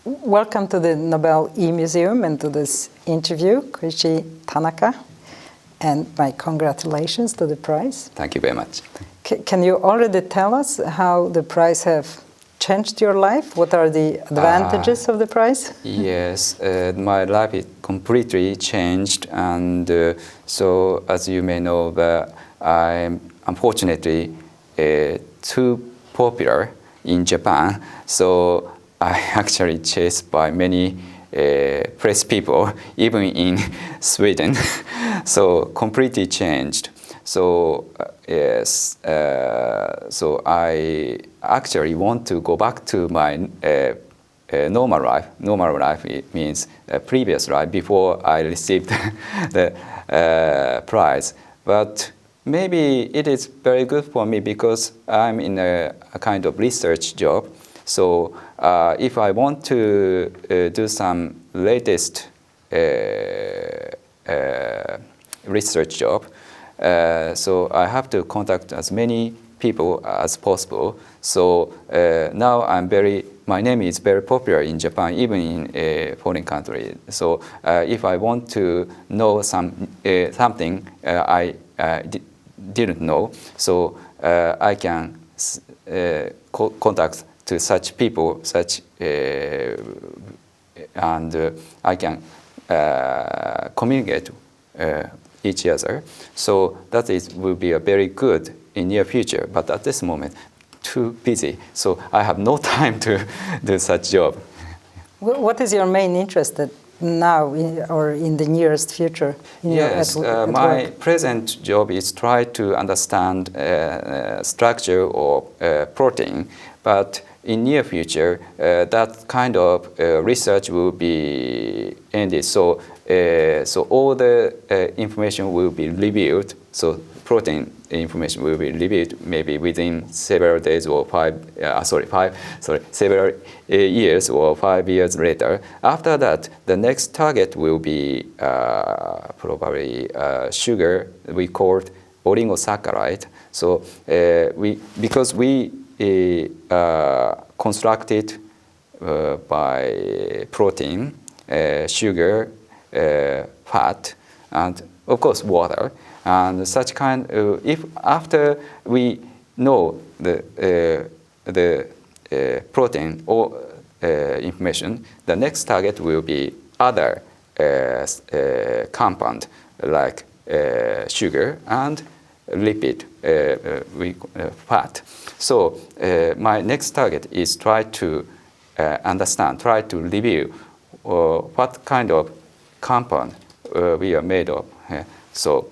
welcome to the Nobel E-Museum and to this interview, Koichi Tanaka, and my congratulations to the prize. Thank you very much. Can you already tell us how the prize have changed your life? What are the advantages of the prize? Yes, my life is completely changed, and so as you may know, I'm unfortunately too popular in Japan, so I actually chased by many press people, even in Sweden, so completely changed. So yes, so I actually want to go back to my normal life. Normal life means previous life before I received the prize. But maybe it is very good for me because I'm in a kind of research job. So if I want to do some latest research job, so I have to contact as many people as possible. So now my name is very popular in Japan, even in a foreign country. So if I want to know something I didn't know, so I can contact to such people, and I can communicate each other. So that will be a very good in near future. But at this moment, too busy. So I have no time to do such job. What is your main interest now or in the nearest future? Yes, my present job is try to understand structure of protein. But in near future, that kind of research will be ended. So all the information will be revealed. So protein information will be revealed maybe within several days or several years or 5 years later. After that, the next target will be probably sugar. We called oligosaccharide. So because we constructed by protein, sugar, fat, and of course water, and such kind. If after we know the protein or information, the next target will be other compound like sugar and lipid, fat. So my next target is try to understand, try to review what kind of compound we are made of. So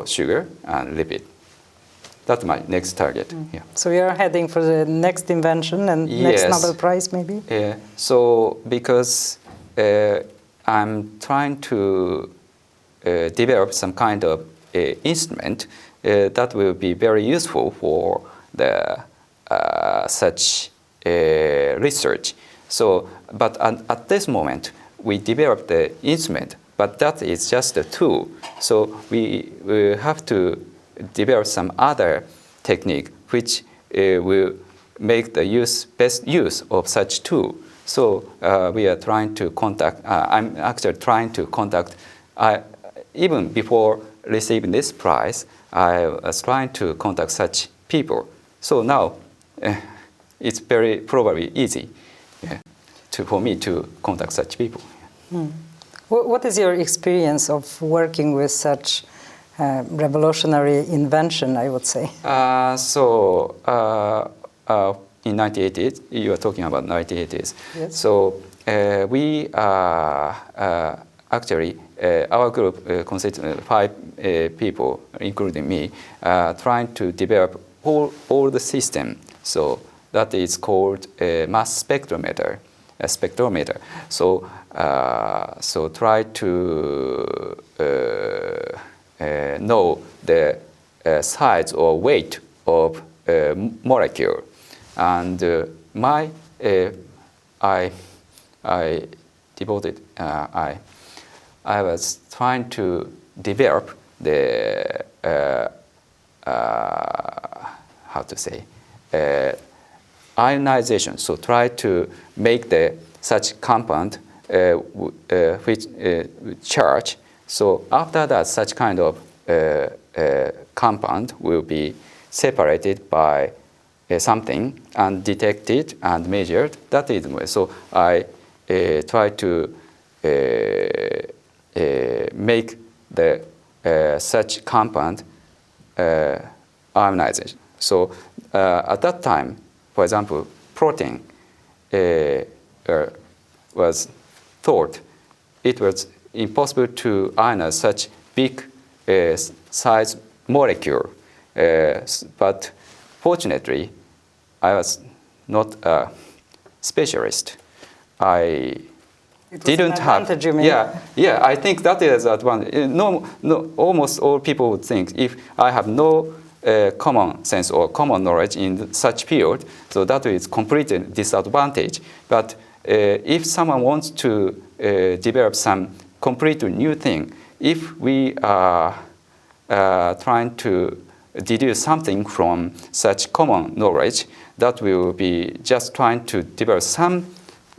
sugar and lipid. That's my next target. Yeah. So you are heading for the next invention and next Nobel Prize, maybe? So because I'm trying to develop some kind of instrument that will be very useful for the such research. So, but at this moment, we developed the instrument, but that is just a tool. So we have to develop some other technique which will make the best use of such tool. So we are trying to contact. I'm actually trying to contact. Even before receiving this prize, I was trying to contact such people. So now it's very probably easy for me to contact such people. What is your experience of working with such revolutionary invention, I would say? In 1980s, you are talking about 1980s. Yes. So we actually, our group consists of 5 people, including me, trying to develop all the system. So that is called a mass spectrometer. A spectrometer. So try to know the size or weight of a molecule, and I was trying to develop the how to say ionization. So try to make the such compound which charge. So after that, such kind of compound will be separated by something and detected and measured. That is so I try to make the such compound ionization. So at that time, for example, protein was thought it was impossible to ionize such big size molecule. But fortunately, I was not a specialist. I didn't have. You mean? Yeah. I think that is advantage. No, almost all people would think if I have no common sense or common knowledge in such field, so that is completely disadvantage. But if someone wants to develop some completely new thing, if we are trying to deduce something from such common knowledge, that will be just trying to develop some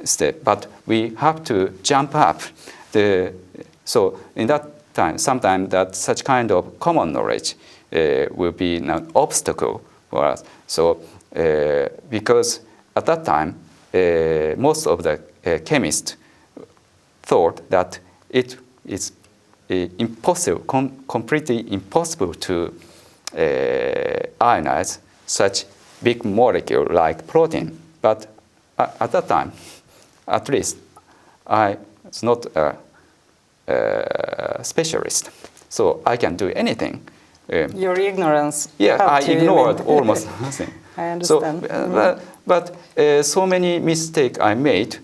step, but we have to jump up. So in that time, sometimes that such kind of common knowledge will be an obstacle for us. So because at that time, most of the chemists thought that it is impossible, completely impossible to ionize such big molecule like protein. But at that time, at least, I was not a specialist, so I can do anything. Your ignorance. Yeah, I ignored almost nothing. I understand. So, but so many mistakes I made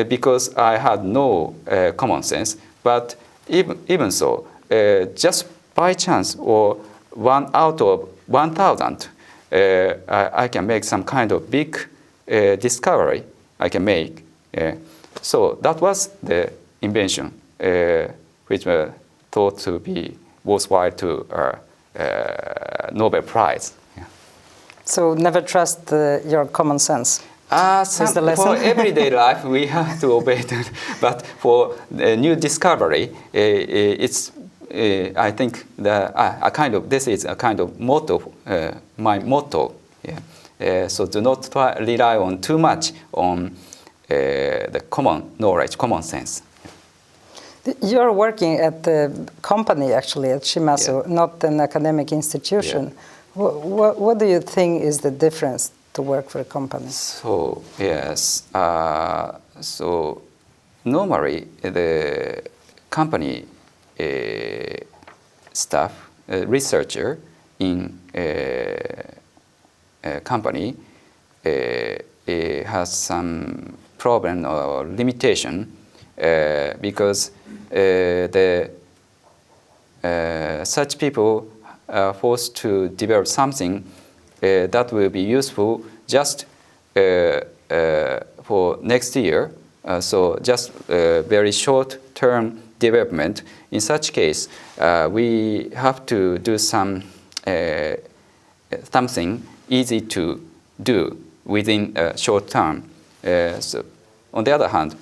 because I had no common sense. But even so, just by chance or 1 out of 1,000, I can make some kind of big discovery I can make. So that was the invention, which were thought to be worthwhile to Nobel Prize. Yeah. So never trust your common sense. For everyday life, we have to obey that. But for new discovery, it's I think this is a kind of motto, my motto. Yeah. So do not rely on too much on the common knowledge, common sense. You're working at the company, actually, at Shimazu, not an academic institution. Yeah. What do you think is the difference to work for a company? So, yes. So, normally, the company staff, researcher in a company has some problem or limitation because such people are forced to develop something that will be useful just for next year. So just very short-term development. In such case, we have to do some something easy to do within a short term. So on the other hand,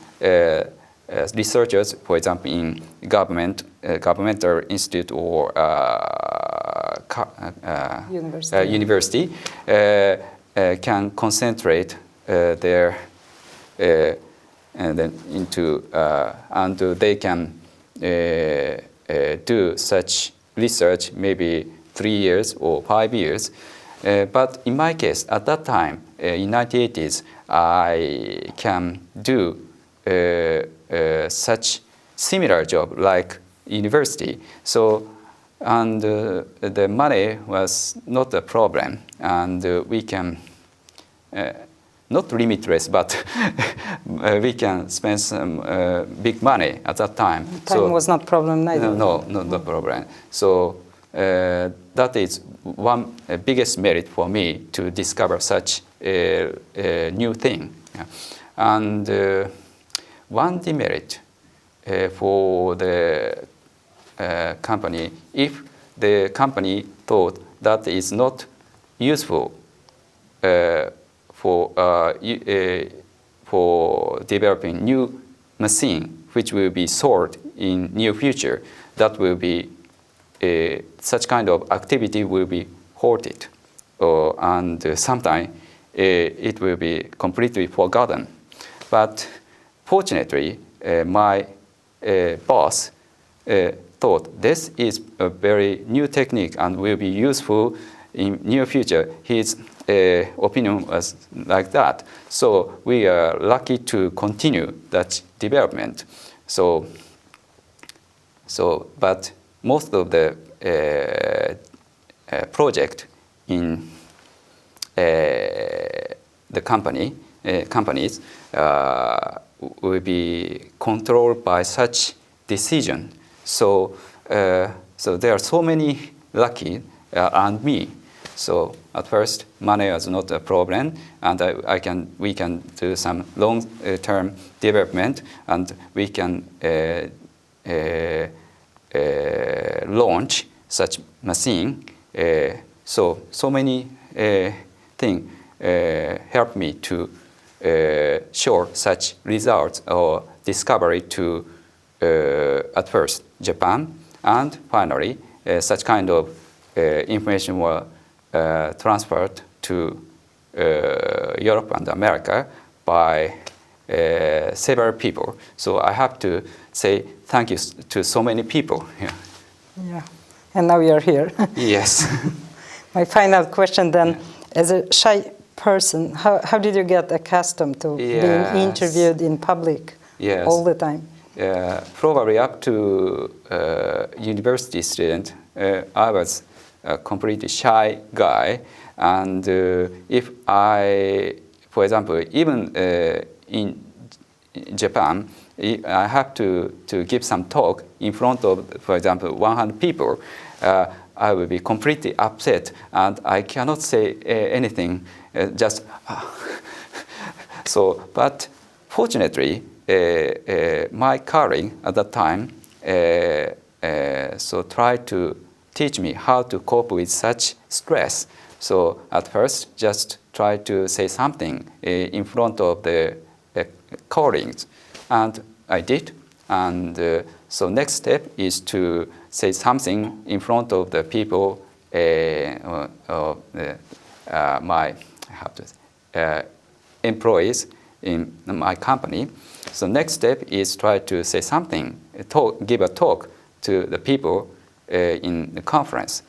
researchers, for example, in governmental institute or university can concentrate their and then into and they can do such research maybe 3 years or 5 years. But in my case, at that time, in 1980s, I can do such similar job like university. So, and the money was not a problem, and we can not limitless, but we can spend some big money at that time. Time was not problem neither. No, not problem. So that is one biggest merit for me to discover such a new thing. Yeah. And one demerit for the company, if the company thought that is not useful for developing new machine which will be sold in near future. That will be such kind of activity will be halted, and sometimes it will be completely forgotten. But fortunately, my boss thought this is a very new technique and will be useful in near future. His opinion was like that. So we are lucky to continue that development. But most of the project in the companies will be controlled by such decision. So there are so many lucky and me. So at first, money was not a problem, and we can do some long-term development, and we can launch such machine. So many things help me to show such results or discovery to at first Japan, and finally such kind of information were transferred to Europe and America by several people. So I have to say thank you to so many people. Yeah, and now you're here. Yes. My final question then, as a shy person, how did you get accustomed to being interviewed in public all the time? Probably up to university student, I was a completely shy guy, and if I, for example, even in Japan, I have to give some talk in front of, for example, 100 people, I will be completely upset and I cannot say anything, just so. But fortunately, my colleague at that time so tried to teach me how to cope with such stress. So at first, just try to say something in front of the colleagues, and I did. And so next step is to say something in front of the people, my employees in my company. So next step is try to say something, give a talk to the people in the conference.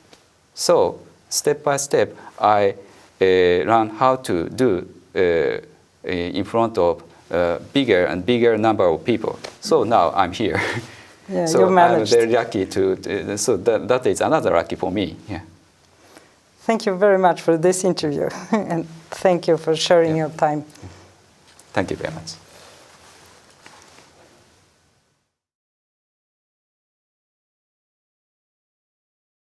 So step by step, I learned how to do in front of bigger and bigger number of people. So now I'm here. Yeah, so you managed. I'm very lucky to so that is another lucky for me. Yeah. Thank you very much for this interview, and thank you for sharing your time. Thank you very much.